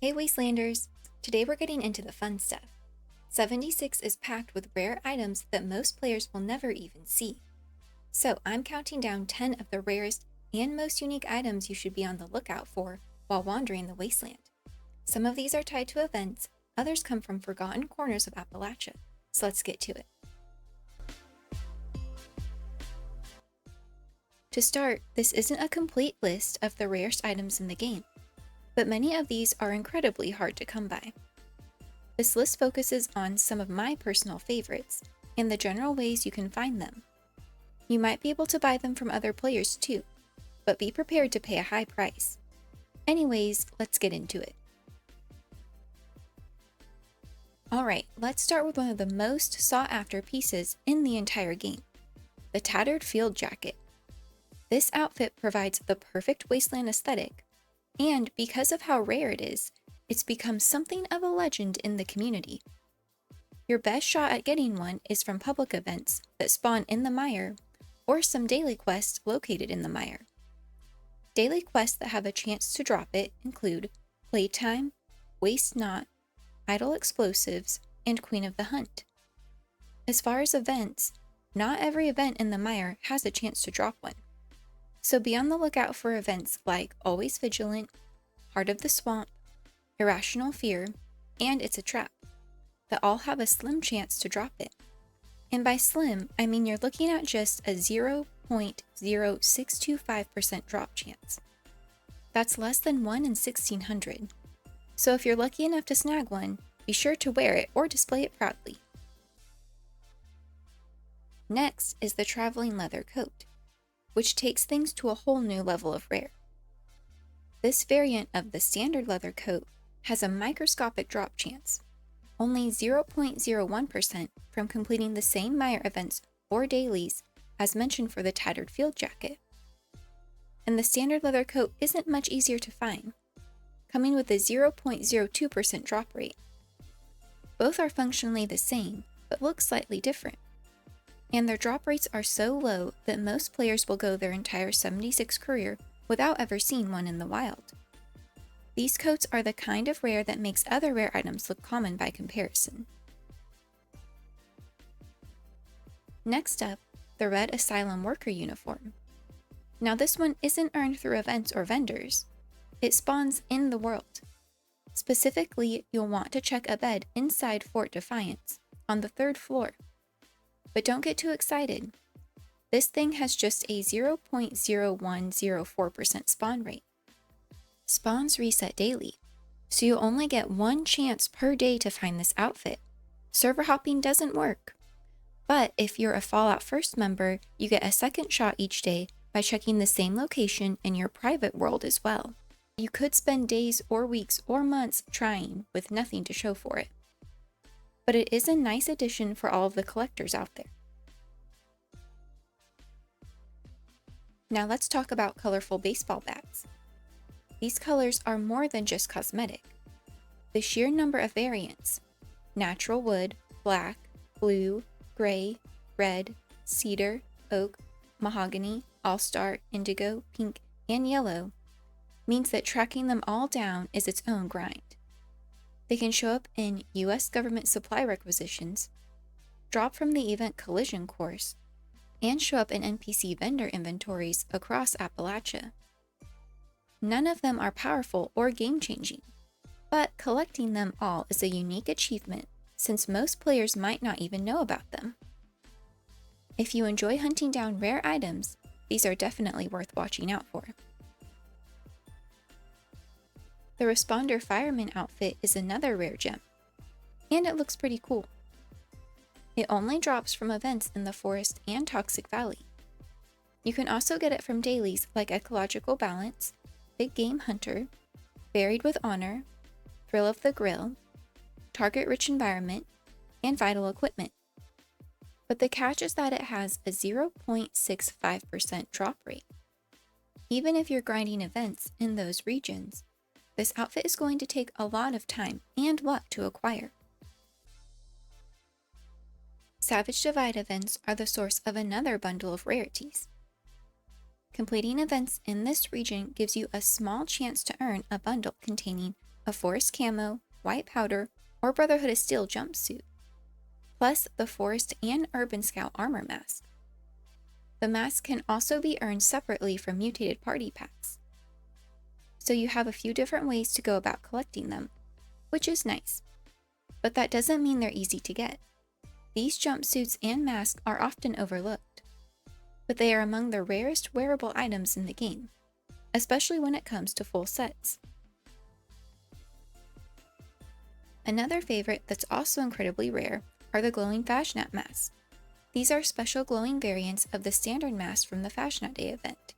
Hey Wastelanders! Today we're getting into the fun stuff. 76 is packed with rare items that most players will never even see. So I'm counting down 10 of the rarest and most unique items you should be on the lookout for while wandering the Wasteland. Some of these are tied to events, others come from forgotten corners of Appalachia. So let's get to it. To start, this isn't a complete list of the rarest items in the game, but many of these are incredibly hard to come by. This list focuses on some of my personal favorites and the general ways you can find them. You might be able to buy them from other players too, but be prepared to pay a high price. Anyways, let's get into it. Alright, let's start with one of the most sought after pieces in the entire game, the Tattered field jacket. This outfit provides the perfect Wasteland aesthetic, and because of how rare it is, it's become something of a legend in the community. Your best shot at getting one is from public events that spawn in the mire, or some daily quests located in the mire. Daily quests that have a chance to drop it include Playtime, Waste Not, Idle Explosives, and Queen of the Hunt. As far as events, not every event in the mire has a chance to drop one. So be on the lookout for events like Always Vigilant, Heart of the Swamp, Irrational Fear, and It's a Trap, that all have a slim chance to drop it. And by slim, I mean you're looking at just a 0.0625% drop chance. That's less than 1 in 1600. So if you're lucky enough to snag one, be sure to wear it or display it proudly. Next is the Traveling Leather Coat, which takes things to a whole new level of rare. This variant of the standard leather coat has a microscopic drop chance, only 0.01% from completing the same mire events or dailies as mentioned for the Tattered field jacket. And the standard leather coat isn't much easier to find, coming with a 0.02% drop rate. Both are functionally the same, but look slightly different. And their drop rates are so low that most players will go their entire 76 career without ever seeing one in the wild. These coats are the kind of rare that makes other rare items look common by comparison. Next up, the red Asylum worker uniform. Now this one isn't earned through events or vendors. It spawns in the world. Specifically, you'll want to check a bed inside Fort Defiance, on the 3rd floor. But don't get too excited. This thing has just a 0.0104% spawn rate. Spawns reset daily, so you only get one chance per day to find this outfit. Server hopping doesn't work. But if you're a Fallout First member, you get a second shot each day by checking the same location in your private world as well. You could spend days or weeks or months trying with nothing to show for it. But it is a nice addition for all of the collectors out there. Now let's talk about colorful baseball bats. These colors are more than just cosmetic. The sheer number of variants, natural wood, black, blue, gray, red, cedar, oak, mahogany, all-star, indigo, pink, and yellow, means that tracking them all down is its own grind. They can show up in US government supply requisitions, drop from the event collision course, and show up in NPC vendor inventories across Appalachia. None of them are powerful or game-changing, but collecting them all is a unique achievement since most players might not even know about them. If you enjoy hunting down rare items, these are definitely worth watching out for. The Responder Fireman outfit is another rare gem, and it looks pretty cool. It only drops from events in the Forest and Toxic Valley. You can also get it from dailies like Ecological Balance, Big Game Hunter, Buried with Honor, Thrill of the Grill, Target Rich Environment, and Vital Equipment. But the catch is that it has a 0.65% drop rate. Even if you're grinding events in those regions, this outfit is going to take a lot of time and luck to acquire. Savage Divide events are the source of another bundle of rarities. Completing events in this region gives you a small chance to earn a bundle containing a forest camo, white powder, or Brotherhood of Steel jumpsuit, plus the Forest and Urban Scout armor mask. The mask can also be earned separately from mutated party packs. So you have a few different ways to go about collecting them, which is nice. But that doesn't mean they're easy to get. These jumpsuits and masks are often overlooked, but they are among the rarest wearable items in the game, especially when it comes to full sets. Another favorite that's also incredibly rare are the glowing Fasnacht masks. These are special glowing variants of the standard mask from the Fasnacht Day event.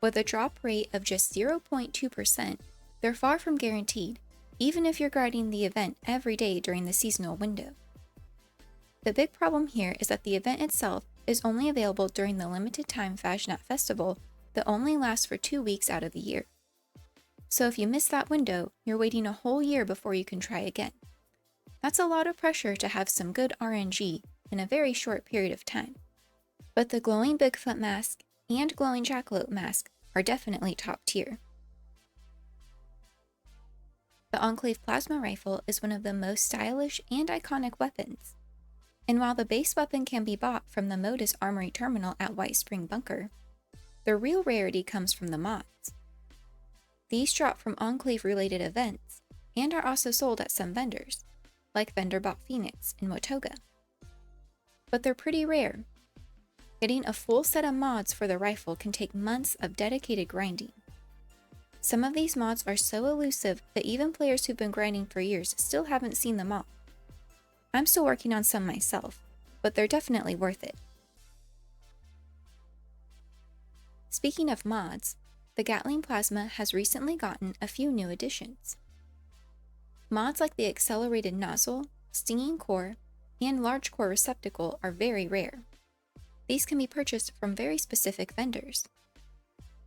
With a drop rate of just 0.2%, they're far from guaranteed, even if you're grinding the event every day during the seasonal window. The big problem here is that the event itself is only available during the limited time Fasnacht festival that only lasts for 2 weeks out of the year. So if you miss that window, you're waiting a whole year before you can try again. That's a lot of pressure to have some good RNG in a very short period of time. But the glowing Bigfoot mask and glowing Jackalope mask are definitely top tier. The Enclave plasma rifle is one of the most stylish and iconic weapons. And while the base weapon can be bought from the Modus Armory Terminal at White Spring Bunker, the real rarity comes from the mods. These drop from Enclave-related events and are also sold at some vendors, like Vendor Bot Phoenix in Watoga. But they're pretty rare. Getting a full set of mods for the rifle can take months of dedicated grinding. Some of these mods are so elusive that even players who've been grinding for years still haven't seen them all. I'm still working on some myself, but they're definitely worth it. Speaking of mods, the Gatling Plasma has recently gotten a few new additions. Mods like the Accelerated Nozzle, Stinging Core, and Large Core Receptacle are very rare. These can be purchased from very specific vendors.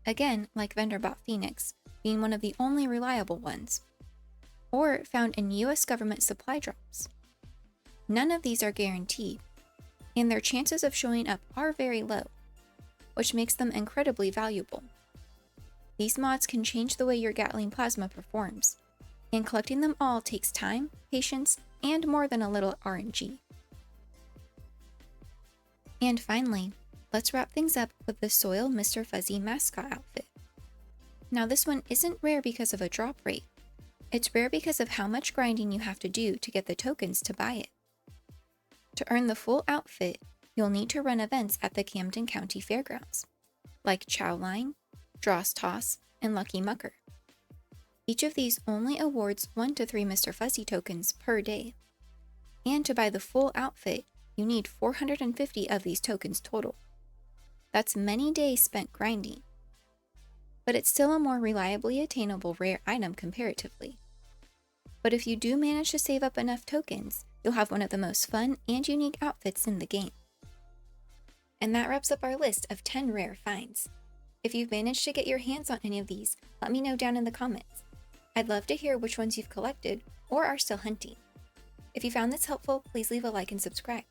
Again, like Vendor Bot Phoenix, being one of the only reliable ones, or found in US government supply drops. None of these are guaranteed, and their chances of showing up are very low, which makes them incredibly valuable. These mods can change the way your Gatling Plasma performs, and collecting them all takes time, patience, and more than a little RNG. And finally, let's wrap things up with the Soil Mr. Fuzzy Mascot outfit. Now this one isn't rare because of a drop rate. It's rare because of how much grinding you have to do to get the tokens to buy it. To earn the full outfit, you'll need to run events at the Camden County Fairgrounds, like Chow Line, Dross Toss, and Lucky Mucker. Each of these only awards 1 to 3 Mr. Fuzzy tokens per day. And to buy the full outfit, you need 450 of these tokens total. That's many days spent grinding. But it's still a more reliably attainable rare item comparatively. But if you do manage to save up enough tokens, you'll have one of the most fun and unique outfits in the game. And that wraps up our list of 10 rare finds. If you've managed to get your hands on any of these, let me know down in the comments. I'd love to hear which ones you've collected or are still hunting. If you found this helpful, please leave a like and subscribe.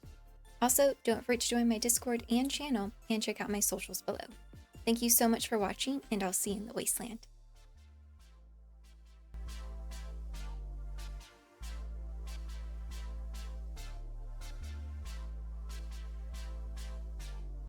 Also, don't forget to join my Discord and channel and check out my socials below. Thank you so much for watching, and I'll see you in the Wasteland.